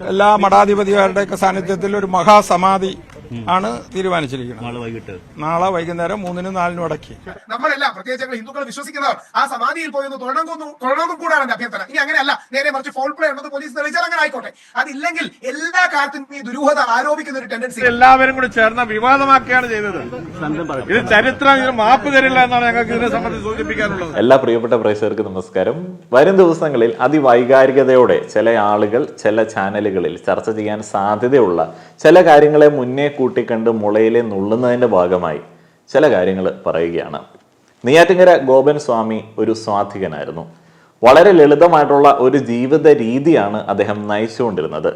എല്ലാ മഠാധിപതിമാരുടെയൊക്കെ സാന്നിധ്യത്തിൽ ഒരു മഹാസമാധി ആണ് തീരുമാനിച്ചിരിക്കുന്നത്. നാളെ വൈകുന്നേരം 3-നും 4-നും ഇടയ്ക്ക്. നമ്മളെല്ലാം പ്രത്യേകിച്ച് ഹിന്ദുക്കൾ വിശ്വസിക്കുന്നവർ ആ സമാധിയിൽ പോയി തുടങ്ങും കൂടാണ് അഭ്യർത്ഥന. ഇനി അങ്ങനെയല്ല, നേരെ മറിച്ച് ഫോൾ പ്ലേ ഉണ്ടെന്ന് പോലീസ് തെളിയിച്ചാൽ അങ്ങനെ ആയിക്കോട്ടെ. അതില്ലെങ്കിൽ എല്ലാ കാര്യത്തിനും ഈ ദുരൂഹത ആരോപിക്കുന്ന ഒരു ടെൻഡൻസി എല്ലാവരും കൂടി ചേർന്ന വിവാദമാക്കിയാണ് ചെയ്തത്. ഇത് ചരിത്രം മാപ്പ് തരില്ല എന്നാണ് ഞങ്ങൾക്ക് ഇതിനെ സംബന്ധിച്ച് സൂചിപ്പിക്കാനുള്ളത്. എല്ലാ പ്രിയപ്പെട്ട പ്രേക്ഷകർക്ക് നമസ്കാരം. വരും ദിവസങ്ങളിൽ അതിവൈകാരികതയോടെ ചില ആളുകൾ ചില ചാനലുകളിൽ ചർച്ച ചെയ്യാൻ സാധ്യതയുള്ള ചില കാര്യങ്ങളെ മുന്നേ കൂട്ടിക്കണ്ട് മുളയിലെ നുള്ളുന്നതിന്റെ ഭാഗമായി ചില കാര്യങ്ങൾ പറയുകയാണ്. നെയ്യാറ്റിൻകര ഗോപൻ സ്വാമി ഒരു സ്വാധികനായിരുന്നു. വളരെ ലളിതമായിട്ടുള്ള ഒരു ജീവിത രീതിയാണ് അദ്ദേഹം നയിച്ചുകൊണ്ടിരുന്നത്.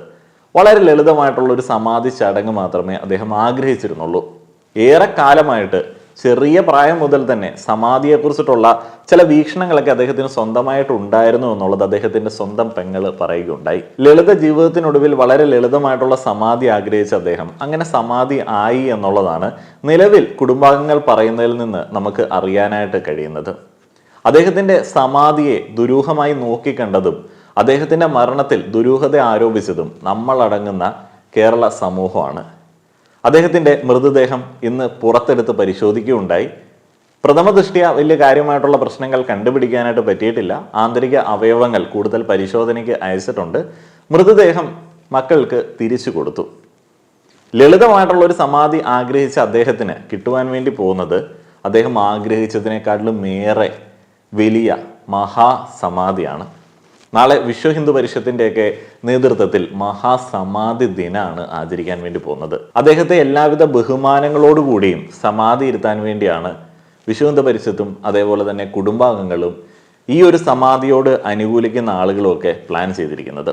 വളരെ ലളിതമായിട്ടുള്ള ഒരു സമാധി ചടങ്ങ് മാത്രമേ അദ്ദേഹം ആഗ്രഹിച്ചിരുന്നുള്ളൂ. ഏറെക്കാലമായിട്ട് ചെറിയ പ്രായം മുതൽ തന്നെ സമാധിയെക്കുറിച്ചിട്ടുള്ള ചില വീക്ഷണങ്ങളൊക്കെ അദ്ദേഹത്തിന് സ്വന്തമായിട്ട് ഉണ്ടായിരുന്നു എന്നുള്ളത് അദ്ദേഹത്തിന്റെ സ്വന്തം പെങ്ങൾ പറയുകയുണ്ടായി. ലളിത ജീവിതത്തിനൊടുവിൽ വളരെ ലളിതമായിട്ടുള്ള സമാധി ആഗ്രഹിച്ച അദ്ദേഹം അങ്ങനെ സമാധി ആയി എന്നുള്ളതാണ് നിലവിൽ കുടുംബാംഗങ്ങൾ പറയുന്നതിൽ നിന്ന് നമുക്ക് അറിയാനായിട്ട് കഴിയുന്നത്. അദ്ദേഹത്തിന്റെ സമാധിയെ ദുരൂഹമായി നോക്കിക്കണ്ടതും അദ്ദേഹത്തിന്റെ മരണത്തിൽ ദുരൂഹത ആരോപിച്ചതും നമ്മളടങ്ങുന്ന കേരള സമൂഹമാണ്. അദ്ദേഹത്തിന്റെ മൃതദേഹം ഇന്ന് പുറത്തെടുത്ത് പരിശോധിക്കുകയുണ്ടായി. പ്രഥമ ദൃഷ്ട്യാ വലിയ കാര്യമായിട്ടുള്ള പ്രശ്നങ്ങൾ കണ്ടുപിടിക്കാനായിട്ട് പറ്റിയിട്ടില്ല. ആന്തരിക അവയവങ്ങൾ കൂടുതൽ പരിശോധനയ്ക്ക് അയച്ചിട്ടുണ്ട്. മൃതദേഹം മക്കൾക്ക് തിരിച്ചു കൊടുത്തു. ലളിതമായിട്ടുള്ള ഒരു സമാധി ആഗ്രഹിച്ച അദ്ദേഹത്തിന് കിട്ടുവാൻ വേണ്ടി പോകുന്നത് അദ്ദേഹം ആഗ്രഹിച്ചതിനേക്കാട്ടിലും ഏറെ വലിയ മഹാസമാധിയാണ്. നാളെ വിശ്വ ഹിന്ദു പരിഷത്തിന്റെയൊക്കെ നേതൃത്വത്തിൽ മഹാസമാധി ദിനാണ് ആചരിക്കാൻ വേണ്ടി പോകുന്നത്. അദ്ദേഹത്തെ എല്ലാവിധ ബഹുമാനങ്ങളോടുകൂടിയും സമാധി ഇരുത്താൻ വേണ്ടിയാണ് വിശ്വ ഹിന്ദു പരിഷത്തും അതേപോലെ തന്നെ കുടുംബാംഗങ്ങളും ഈ ഒരു സമാധിയോട് അനുകൂലിക്കുന്ന ആളുകളും ഒക്കെ പ്ലാൻ ചെയ്തിരിക്കുന്നത്.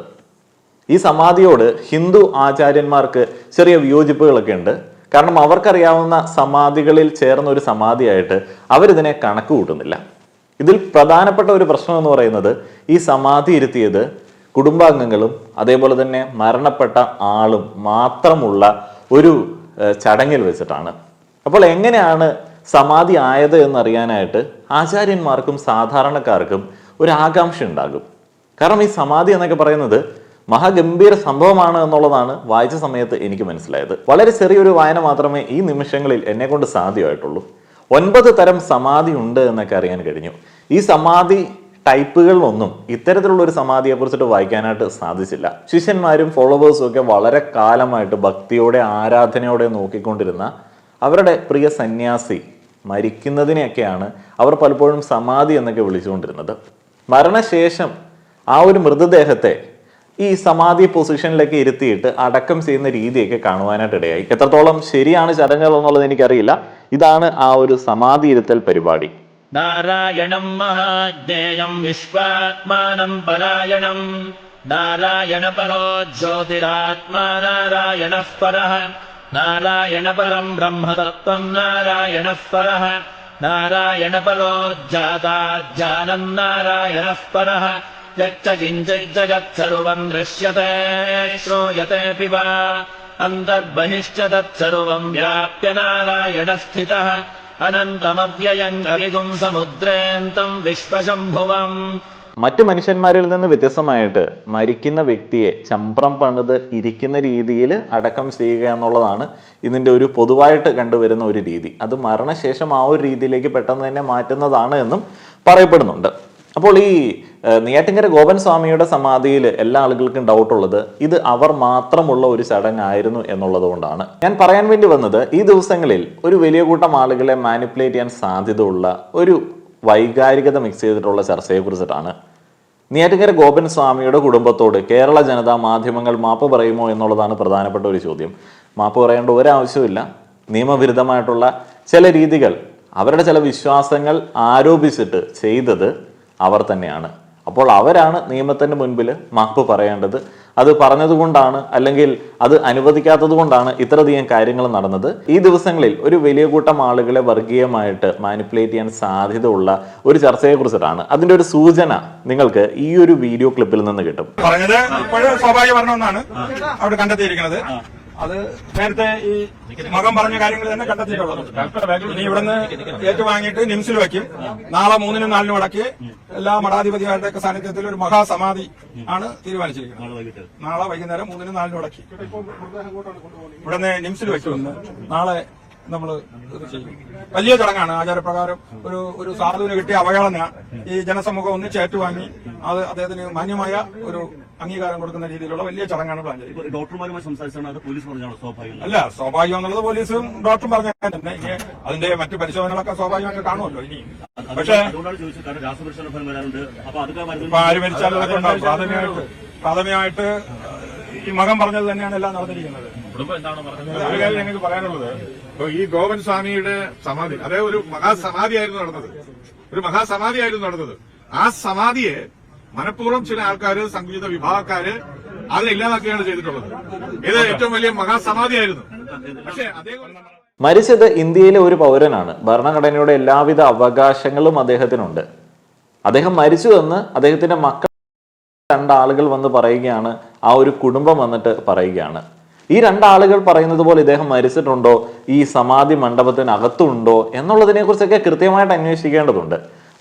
ഈ സമാധിയോട് ഹിന്ദു ആചാര്യന്മാർക്ക് ചെറിയ വിയോജിപ്പുകളൊക്കെ ഉണ്ട്. കാരണം അവർക്കറിയാവുന്ന സമാധികളിൽ ചേർന്ന ഒരു സമാധിയായിട്ട് അവരിതിനെ കണക്ക് കൂട്ടുന്നില്ല. ഇതിൽ പ്രധാനപ്പെട്ട ഒരു പ്രശ്നം എന്ന് പറയുന്നത് ഈ സമാധി ഇരുത്തിയത് കുടുംബാംഗങ്ങളും അതേപോലെ തന്നെ മരണപ്പെട്ട ആളും മാത്രമുള്ള ഒരു ചടങ്ങിൽ വെച്ചിട്ടാണ്. അപ്പോൾ എങ്ങനെയാണ് സമാധി ആയത് എന്നറിയാനായിട്ട് ആചാര്യന്മാർക്കും സാധാരണക്കാർക്കും ഒരു ആകാംക്ഷ ഉണ്ടാകും. കാരണം ഈ സമാധി എന്നൊക്കെ പറയുന്നത് മഹാഗംഭീര സംഭവമാണ് എന്നുള്ളതാണ് വായിച്ച സമയത്ത് എനിക്ക് മനസ്സിലായത്. വളരെ ചെറിയൊരു വായന മാത്രമേ ഈ നിമിഷങ്ങളിൽ എന്നെ കൊണ്ട് സാധ്യമായിട്ടുള്ളൂ. 9 തരം സമാധി ഉണ്ട് എന്നൊക്കെ അറിയാൻ കഴിഞ്ഞു. ഈ സമാധി ടൈപ്പുകളിലൊന്നും ഇത്തരത്തിലുള്ള ഒരു സമാധിയെ കുറിച്ചിട്ട് വായിക്കാനായിട്ട് സാധിച്ചില്ല. ശിഷ്യന്മാരും ഫോളോവേഴ്സും ഒക്കെ വളരെ കാലമായിട്ട് ഭക്തിയോടെ ആരാധനയോടെ നോക്കിക്കൊണ്ടിരുന്ന അവരുടെ പ്രിയ സന്യാസി മരിക്കുന്നതിനെയൊക്കെയാണ് അവർ പലപ്പോഴും സമാധി എന്നൊക്കെ വിളിച്ചുകൊണ്ടിരുന്നത്. മരണശേഷം ആ ഒരു മൃതദേഹത്തെ ഈ സമാധി പൊസിഷനിലേക്ക് ഇരുത്തിയിട്ട് അടക്കം ചെയ്യുന്ന രീതിയൊക്കെ കാണുവാനായിട്ട് ഇടയായി. എത്രത്തോളം ശരിയാണ് ചടങ്ങുകൾ എന്നുള്ളത് എനിക്കറിയില്ല. ഇതാണ് ആ ഒരു സമാധി ഇരുത്തൽ പരിപാടി. നാരായണം മഹാജ്ഞേയം വിശ്വാത്മാനം പരായണം നാരായണ പരോ ജ്യോതിരാത്മാ നാരായണഃ പരഃ നാരായണ പരം ബ്രഹ്മതത്വം നാരായണഃ പരഃ നാരായണ പരോ ജാതാജ്ഞാനം നാരായണഃ പരഃ യച്ച കിഞ്ചിജ്ജഗത് സർവം ദൃശ്യത്തെ ശ്രൂയത്തെ പിബ അന്തർബഹിശ്ച തത്സർവം വ്യാപ്യ നാരായണ സ്ഥിതഃ അനന്തമവ്യയം അവിഗും സമുദ്രേന്തം വിശ്വശംഭുവം. മറ്റു മനുഷ്യന്മാരിൽ നിന്ന് വ്യത്യസ്തമായിട്ട് മരിക്കുന്ന വ്യക്തിയെ ചമ്പ്രം പണിത് ഇരിക്കുന്ന രീതിയിൽ അടക്കം ചെയ്യുക എന്നുള്ളതാണ് ഇതിൻ്റെ ഒരു പൊതുവായിട്ട് കണ്ടുവരുന്ന ഒരു രീതി. അത് മരണശേഷം ആ ഒരു രീതിയിലേക്ക് പെട്ടെന്ന് തന്നെ മാറ്റുന്നതാണ് എന്നും പറയപ്പെടുന്നുണ്ട്. അപ്പോൾ ഈ നെയ്യാറ്റിൻകര ഗോപൻ സ്വാമിയുടെ സമാധിയിൽ എല്ലാ ആളുകൾക്കും ഡൗട്ടുള്ളത് ഇത് അവർ മാത്രമുള്ള ഒരു ചടങ്ങായിരുന്നു എന്നുള്ളത് കൊണ്ടാണ്. ഞാൻ പറയാൻ വേണ്ടി വന്നത് ഈ ദിവസങ്ങളിൽ ഒരു വലിയ കൂട്ടം ആളുകളെ മാനിപ്പുലേറ്റ് ചെയ്യാൻ സാധ്യതയുള്ള ഒരു വൈകാരികത മിക്സ് ചെയ്തിട്ടുള്ള ചർച്ചയെ കുറിച്ചിട്ടാണ്. നെയ്യാറ്റിൻകര ഗോപൻ സ്വാമിയുടെ കുടുംബത്തോട് കേരള ജനതാ മാധ്യമങ്ങൾ മാപ്പ് പറയുമോ എന്നുള്ളതാണ് പ്രധാനപ്പെട്ട ഒരു ചോദ്യം. മാപ്പ് പറയേണ്ട ഒരാവശ്യമില്ല. നിയമവിരുദ്ധമായിട്ടുള്ള ചില രീതികൾ അവരുടെ ചില വിശ്വാസങ്ങൾ ആരോപിച്ചിട്ട് ചെയ്തത് അവർ തന്നെയാണ്. അപ്പോൾ അവരാണ് നിയമത്തിന് മുൻപിൽ മാപ്പ് പറയേണ്ടത്. അത് പറഞ്ഞതുകൊണ്ടാണ് അല്ലെങ്കിൽ അത് അനുവദിക്കാത്തത് കൊണ്ടാണ് ഇത്രയധികം കാര്യങ്ങൾ നടന്നത്. ഈ ദിവസങ്ങളിൽ ഒരു വലിയ കൂട്ടം ആളുകളെ വർഗീയമായിട്ട് മാനിപ്പുലേറ്റ് ചെയ്യാൻ സാധ്യത ഉള്ള ഒരു ചർച്ചയെ കുറിച്ചിട്ടാണ്. അതിന്റെ ഒരു സൂചന നിങ്ങൾക്ക് ഈ ഒരു വീഡിയോ ക്ലിപ്പിൽ നിന്ന് കിട്ടും. പറഞ്ഞത് ഇപ്പോഴും സ്വാഭാവിക മരണമെന്നാണ് അവിടെ കണ്ടെത്തിയിരിക്കുന്നത്. അത് നേരത്തെ ഈ മകൻ പറഞ്ഞ കാര്യങ്ങൾ തന്നെ കണ്ടെത്തിയിട്ടുള്ളത്. ഇനി ഇവിടുന്ന് ഏറ്റുവാങ്ങിയിട്ട് നിംസിൽ വയ്ക്കും. നാളെ 3-നും 4-നും ഇടയ്ക്ക് എല്ലാ മഠാധിപതിമാരുടെയൊക്കെ സാന്നിധ്യത്തിൽ ഒരു മഹാസമാധി ആണ് തീരുമാനിച്ചിരിക്കുന്നത്. നാളെ വൈകുന്നേരം 3-നും 4-നും ഇടയ്ക്ക് ഇവിടുന്ന് നിംസിൽ വയ്ക്കുമെന്ന് നാളെ നമ്മൾ ഇത് ചെയ്യും. വലിയ ചടങ്ങാണ്. ആചാരപ്രകാരം ഒരു സാധുവിന് കിട്ടിയ അവഹേളന ഈ ജനസമൂഹം ഒന്നിച്ച് ഏറ്റുവാങ്ങി അത് അദ്ദേഹത്തിന് മാന്യമായ ഒരു അംഗീകാരം കൊടുക്കുന്ന രീതിയിലുള്ള വലിയ ചടങ്ങാണ് പ്ലാൻ ചെയ്തത്. ഡോക്ടർമാരുമായി സംസാരിച്ചാണ് പോലീസ് പറഞ്ഞാണോ സ്വാഭാവികം? അല്ല, സ്വാഭാവികം എന്നുള്ളത് പോലീസും ഡോക്ടറും പറഞ്ഞ തന്നെ. ഇനി അതിന്റെ മറ്റു പരിശോധനകളൊക്കെ സ്വാഭാവികമായിട്ട് കാണുമല്ലോ ഇനി. പക്ഷേ രാസപരിശോധന ഫലം വരാറുണ്ട്. അപ്പൊ അതൊക്കെ ഇപ്പൊ ആര് മരിച്ചാലും അതൊക്കെ ഉണ്ടാവും. പ്രാഥമികമായിട്ട് ഈ മകൻ പറഞ്ഞത് തന്നെയാണ് എല്ലാം നടന്നിരിക്കുന്നത്. ഒരു കാര്യം ഞങ്ങൾക്ക് പറയാനുള്ളത്, ഇപ്പൊ ഈ ഗോവൻ സ്വാമിയുടെ സമാധി, അതായത് ഒരു മഹാസമാധിയായിരുന്നു നടന്നത്. ആ സമാധിയെ മനഃപൂർവ്വം ചില ആൾക്കാര്, സംഘടിത വിഭാഗക്കാര് അതിനെ ഇല്ലാതാക്കുകയാണ് ചെയ്തിട്ടുള്ളത്. ഇത് ഏറ്റവും വലിയ മഹാസമാധിയായിരുന്നു. പക്ഷേ അദ്ദേഹം മരിച്ചത് ഇന്ത്യയിലെ ഒരു പൗരനാണ്. ഭരണഘടനയുടെ എല്ലാവിധ അവകാശങ്ങളും അദ്ദേഹത്തിനുണ്ട്. അദ്ദേഹം മരിച്ചു എന്ന് അദ്ദേഹത്തിന്റെ മക്കൾ 2 ആളുകൾ വന്ന് പറയുകയാണ്. ആ ഒരു കുടുംബം വന്നിട്ട് പറയുകയാണ്. ഈ 2 ആളുകൾ പറയുന്നത് പോലെ ഇദ്ദേഹം മരിച്ചിട്ടുണ്ടോ, ഈ സമാധി മണ്ഡപത്തിനകത്തുണ്ടോ എന്നുള്ളതിനെ കുറിച്ചൊക്കെ കൃത്യമായിട്ട് അന്വേഷിക്കേണ്ടതുണ്ട്.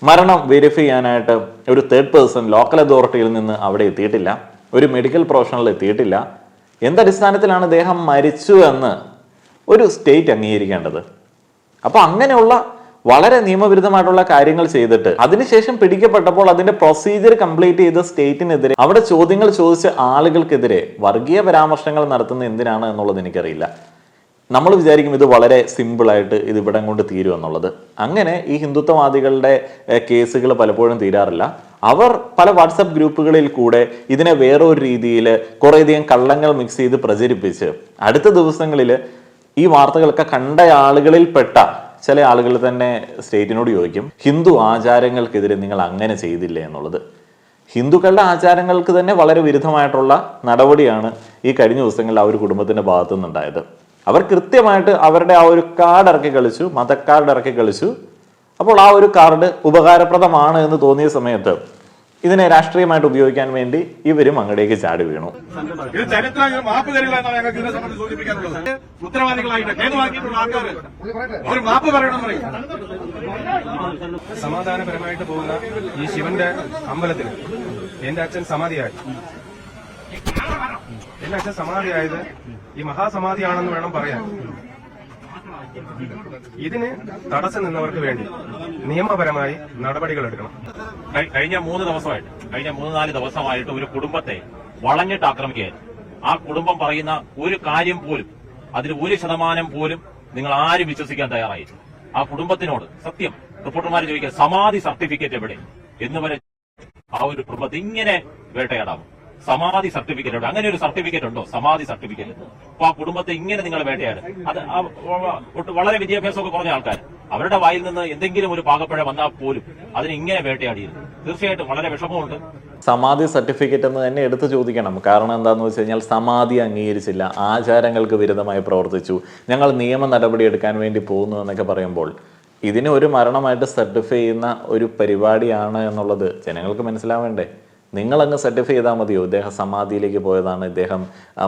മരണം വെരിഫൈ ചെയ്യാനായിട്ട് ഒരു 3rd പേഴ്സൺ ലോക്കൽ അതോറിറ്റിയിൽ നിന്ന് അവിടെ എത്തിയിട്ടില്ല. ഒരു മെഡിക്കൽ പ്രൊഫഷണൽ എത്തിയിട്ടില്ല. എന്തടിസ്ഥാനത്തിലാണ് ഇദ്ദേഹം മരിച്ചു എന്ന് ഒരു സ്റ്റേറ്റ് അംഗീകരിക്കേണ്ടത്? അപ്പൊ അങ്ങനെയുള്ള വളരെ നിയമവിരുദ്ധമായിട്ടുള്ള കാര്യങ്ങൾ ചെയ്തിട്ട് അതിനുശേഷം പിടിക്കപ്പെട്ടപ്പോൾ അതിന്റെ പ്രൊസീജിയർ കംപ്ലീറ്റ് ചെയ്ത സ്റ്റേറ്റിനെതിരെ, അവിടെ ചോദ്യങ്ങൾ ചോദിച്ച ആളുകൾക്കെതിരെ വർഗീയ പരാമർശങ്ങൾ നടത്തുന്നത് എന്തിനാണ് എന്നുള്ളത് എനിക്കറിയില്ല. നമ്മൾ വിചാരിക്കും ഇത് വളരെ സിമ്പിളായിട്ട് ഇത് ഇവിടം കൊണ്ട് തീരും എന്നുള്ളത്. അങ്ങനെ ഈ ഹിന്ദുത്വവാദികളുടെ കേസുകൾ പലപ്പോഴും തീരാറില്ല. അവർ പല വാട്സപ്പ് ഗ്രൂപ്പുകളിൽ കൂടെ ഇതിനെ വേറൊരു രീതിയിൽ കുറേയധികം കള്ളങ്ങൾ മിക്സ് ചെയ്ത് പ്രചരിപ്പിച്ച് അടുത്ത ദിവസങ്ങളിൽ ഈ വാർത്തകളൊക്കെ കണ്ട ആളുകളിൽപ്പെട്ട ചില ആളുകൾ തന്നെ സ്റ്റേറ്റിനോട് ചോദിക്കും, ഹിന്ദു ആചാരങ്ങൾക്കെതിരെ നിങ്ങൾ അങ്ങനെ ചെയ്തില്ലേ എന്നുള്ളത്. ഹിന്ദുക്കളുടെ ആചാരങ്ങൾക്ക് തന്നെ വളരെ വിരുദ്ധമായിട്ടുള്ള നടപടിയാണ് ഈ കഴിഞ്ഞ ദിവസങ്ങളിൽ ആ ഒരു കുടുംബത്തിന്റെ ഭാഗത്തു നിന്നുണ്ടായത്. അവർ കൃത്യമായിട്ട് അവരുടെ ആ ഒരു കാർഡ് ഇറക്കി കളിച്ചു, മതക്കാർഡ് ഇറക്കി കളിച്ചു. അപ്പോൾ ആ ഒരു കാർഡ് ഉപകാരപ്രദമാണ് എന്ന് തോന്നിയ സമയത്ത് ഇതിനെ രാഷ്ട്രീയമായിട്ട് ഉപയോഗിക്കാൻ വേണ്ടി ഇവരും അങ്ങടേക്ക് ചാടി വീണു. ഇത് ചരിത്രം മാപ്പ് തരില്ല എന്നാണ് ഞങ്ങൾക്ക് ഇതിനെ സംബന്ധിച്ച് സൂചിപ്പിക്കാനുള്ളത്. ഉത്തരവാദികളായിട്ട് കേന്ദ്രമാക്കിയിട്ടുള്ള ആൾക്കാർ ഒരു മാപ്പ് പറയണം. സമാധാനപരമായിട്ട് പോകുന്ന ഈ ശിവന്റെ അമ്പലത്തിൽ എന്റെ അച്ഛൻ സമാധിയായി. എന്റെ അച്ഛൻ സമാധിയായത് ഈ മഹാസമാധിയാണെന്ന് വേണം പറയാൻ. ഇതിന് തടസ്സം നിന്നവർക്ക് വേണ്ടി നിയമപരമായി നടപടികൾ എടുക്കണം. കഴിഞ്ഞ 3-4 ദിവസമായിട്ട് ഒരു കുടുംബത്തെ വളഞ്ഞിട്ട് ആക്രമിക്കുകയായിരുന്നു. ആ കുടുംബം പറയുന്ന ഒരു കാര്യം പോലും, അതിൽ 1% പോലും നിങ്ങൾ ആരും വിശ്വസിക്കാൻ തയ്യാറായില്ല. ആ കുടുംബത്തിനോട് സത്യം റിപ്പോർട്ടർമാർ ചോദിക്കുക, സമാധി സർട്ടിഫിക്കറ്റ് എവിടെ എന്ന് വരെ ആ ഒരു കുടുംബത്തെ ഇങ്ങനെ വേട്ടയാടാമോ? സമാധി സർട്ടിഫിക്കറ്റ് ഉണ്ട്? അങ്ങനെ ഒരു സർട്ടിഫിക്കറ്റ് ഉണ്ടോ? സമാധി സർട്ടിഫിക്കറ്റ്. അപ്പൊ ആ കുടുംബത്തെ ഇങ്ങനെ നിങ്ങൾ വേട്ടയാട്. അത് വളരെ വിദ്യാഭ്യാസമൊക്കെ കുറഞ്ഞ ആൾക്കാർ, അവരുടെ വായിൽ നിന്ന് എന്തെങ്കിലും ഒരു പാകപ്പഴ വന്നാൽ പോലും അതിനെ ഇങ്ങനെ വേട്ടയാടിയിരുന്നു. തീർച്ചയായിട്ടും വളരെ വിഷമമുണ്ട്. സമാധി സർട്ടിഫിക്കറ്റ് എന്ന് തന്നെ എടുത്തു ചോദിക്കണം. കാരണം എന്താണെന്ന് വെച്ച് കഴിഞ്ഞാൽ സമാധി അംഗീകരിച്ചില്ല, ആചാരങ്ങൾക്ക് വിരുദ്ധമായി പ്രവർത്തിച്ചു, ഞങ്ങൾ നിയമ നടപടി എടുക്കാൻ വേണ്ടി പോകുന്നു എന്നൊക്കെ പറയുമ്പോൾ ഇതിനെ ഒരു മരണമായിട്ട് സർട്ടിഫൈ ചെയ്യുന്ന ഒരു പരിപാടിയാണ് എന്നുള്ളത് ജനങ്ങൾക്ക് മനസ്സിലാവേണ്ടേ? നിങ്ങളങ്ങ് സർട്ടിഫൈ ചെയ്താൽ മതിയോ ഇദ്ദേഹം സമാധിയിലേക്ക് പോയതാണ്, ഇദ്ദേഹം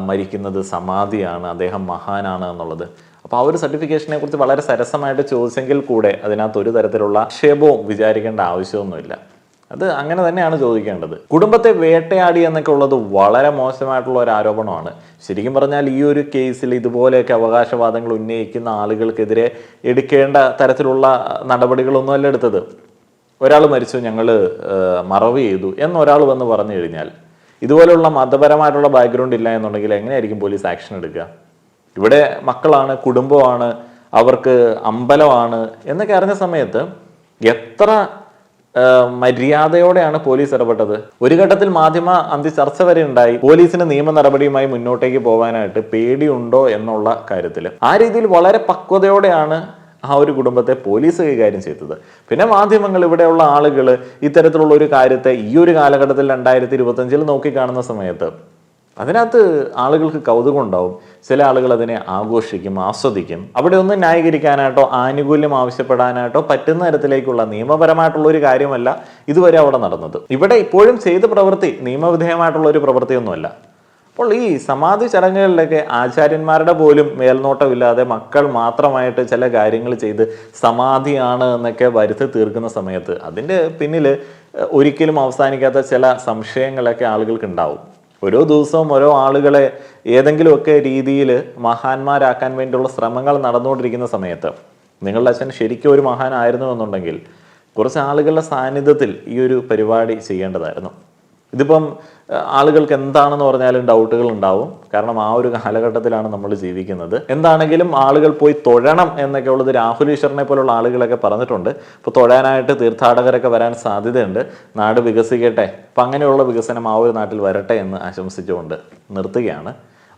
മരിക്കുന്നത് സമാധിയാണ്, അദ്ദേഹം മഹാനാണ് എന്നുള്ളത്? അപ്പോൾ ആ ഒരു സർട്ടിഫിക്കേഷനെ കുറിച്ച് വളരെ സരസമായിട്ട് ചോദിച്ചെങ്കിൽ കൂടെ അതിനകത്ത് ഒരു തരത്തിലുള്ള ആക്ഷേപവും വിചാരിക്കേണ്ട ആവശ്യമൊന്നുമില്ല. അത് അങ്ങനെ തന്നെയാണ് ചോദിക്കേണ്ടത്. കുടുംബത്തെ വേട്ടയാടി എന്നൊക്കെ ഉള്ളത് വളരെ മോശമായിട്ടുള്ള ഒരു ആരോപണമാണ്. ശരിക്കും പറഞ്ഞാൽ ഈ ഒരു കേസിൽ ഇതുപോലെയൊക്കെ അവകാശവാദങ്ങൾ ഉന്നയിക്കുന്ന ആളുകൾക്കെതിരെ എടുക്കേണ്ട തരത്തിലുള്ള നടപടികളൊന്നുമല്ല എടുത്തത്. ഒരാൾ മരിച്ചു, ഞങ്ങൾ മറവ് ചെയ്തു എന്നൊരാൾ വന്ന് പറഞ്ഞു കഴിഞ്ഞാൽ, ഇതുപോലെയുള്ള മതപരമായിട്ടുള്ള ബാക്ക്ഗ്രൗണ്ട് ഇല്ല എന്നുണ്ടെങ്കിൽ എങ്ങനെയായിരിക്കും പോലീസ് ആക്ഷൻ എടുക്കുക? ഇവിടെ മക്കളാണ്, കുടുംബമാണ്, അവർക്ക് അമ്പലമാണ് എന്നൊക്കെ അറിഞ്ഞ സമയത്ത് എത്ര മര്യാദയോടെയാണ് പോലീസ് ഇടപെട്ടത്. ഒരു ഘട്ടത്തിൽ മാധ്യമ ചർച്ച വരെ ഉണ്ടായി, പോലീസിന് നിയമ നടപടിയുമായി മുന്നോട്ടേക്ക് പോകാനായിട്ട് പേടിയുണ്ടോ എന്നുള്ള കാര്യത്തിൽ. ആ രീതിയിൽ വളരെ പക്വതയോടെയാണ് ആ ഒരു കുടുംബത്തെ പോലീസ് കൈകാര്യം ചെയ്തത്. പിന്നെ മാധ്യമങ്ങൾ, ഇവിടെയുള്ള ആളുകൾ ഇത്തരത്തിലുള്ള ഒരു കാര്യത്തെ ഈ ഒരു കാലഘട്ടത്തിൽ 2025 നോക്കിക്കാണുന്ന സമയത്ത് അതിനകത്ത് ആളുകൾക്ക് കൗതുകം ഉണ്ടാവും. ചില ആളുകൾ അതിനെ ആഘോഷിക്കും, ആസ്വദിക്കും. അവിടെ ഒന്നും ന്യായീകരിക്കാനായിട്ടോ ആനുകൂല്യം ആവശ്യപ്പെടാനായിട്ടോ പറ്റുന്ന തരത്തിലേക്കുള്ള നിയമപരമായിട്ടുള്ള ഒരു കാര്യമല്ല ഇതുവരെ അവിടെ നടന്നത്. ഇവിടെ ഇപ്പോഴും ചെയ്ത പ്രവൃത്തി നിയമവിധേയമായിട്ടുള്ള ഒരു പ്രവൃത്തിയൊന്നുമല്ല. അപ്പോൾ ഈ സമാധി ചടങ്ങുകളിലൊക്കെ ആചാര്യന്മാരുടെ പോലും മേൽനോട്ടമില്ലാതെ മക്കൾ മാത്രമായിട്ട് ചില കാര്യങ്ങൾ ചെയ്ത് സമാധിയാണ് എന്നൊക്കെ വരുത്തി തീർക്കുന്ന സമയത്ത് അതിൻ്റെ പിന്നിൽ ഒരിക്കലും അവസാനിക്കാത്ത ചില സംശയങ്ങളൊക്കെ ആളുകൾക്ക് ഉണ്ടാവും. ഓരോ ദിവസവും ഓരോ ആളുകളെ ഏതെങ്കിലുമൊക്കെ രീതിയിൽ മഹാന്മാരാക്കാൻ വേണ്ടിയുള്ള ശ്രമങ്ങൾ നടന്നുകൊണ്ടിരിക്കുന്ന സമയത്ത് നിങ്ങളുടെ അച്ഛൻ ശരിക്കും ഒരു മഹാനായിരുന്നു എന്നുണ്ടെങ്കിൽ കുറച്ച് ആളുകളുടെ സാന്നിധ്യത്തിൽ ഈ ഒരു പരിപാടി ചെയ്യേണ്ടതായിരുന്നു. ഇതിപ്പം ആളുകൾക്ക് എന്താണെന്ന് പറഞ്ഞാലും ഡൗട്ടുകൾ ഉണ്ടാവും. കാരണം ആ ഒരു കാലഘട്ടത്തിലാണ് നമ്മൾ ജീവിക്കുന്നത്. എന്താണെങ്കിലും ആളുകൾ പോയി തൊഴണം എന്നൊക്കെ ഉള്ളത് രാഹുൽ ഈശ്വറിനെ പോലുള്ള ആളുകളൊക്കെ പറഞ്ഞിട്ടുണ്ട്. ഇപ്പോൾ തൊഴാനായിട്ട് തീർത്ഥാടകരൊക്കെ വരാൻ സാധ്യതയുണ്ട്. നാട് വികസിക്കട്ടെ, അപ്പം അങ്ങനെയുള്ള വികസനം ആ ഒരു നാട്ടിൽ വരട്ടെ എന്ന് ആശംസിച്ചുകൊണ്ട് നിർത്തുകയാണ്.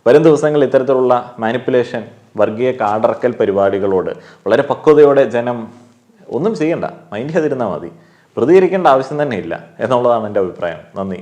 വരും ദിവസങ്ങളിൽ ഇത്തരത്തിലുള്ള മാനിപ്പുലേഷൻ, വർഗീയ കാടറക്കൽ പരിപാടികളോട് വളരെ പക്വതയോടെ ജനം ഒന്നും ചെയ്യണ്ട, മൈൻഡ് ചെയ്തിരുന്നാൽ മതി. പ്രതികരിക്കേണ്ട ആവശ്യം തന്നെ ഇല്ല എന്നുള്ളതാണ് എൻ്റെ അഭിപ്രായം. നന്ദി.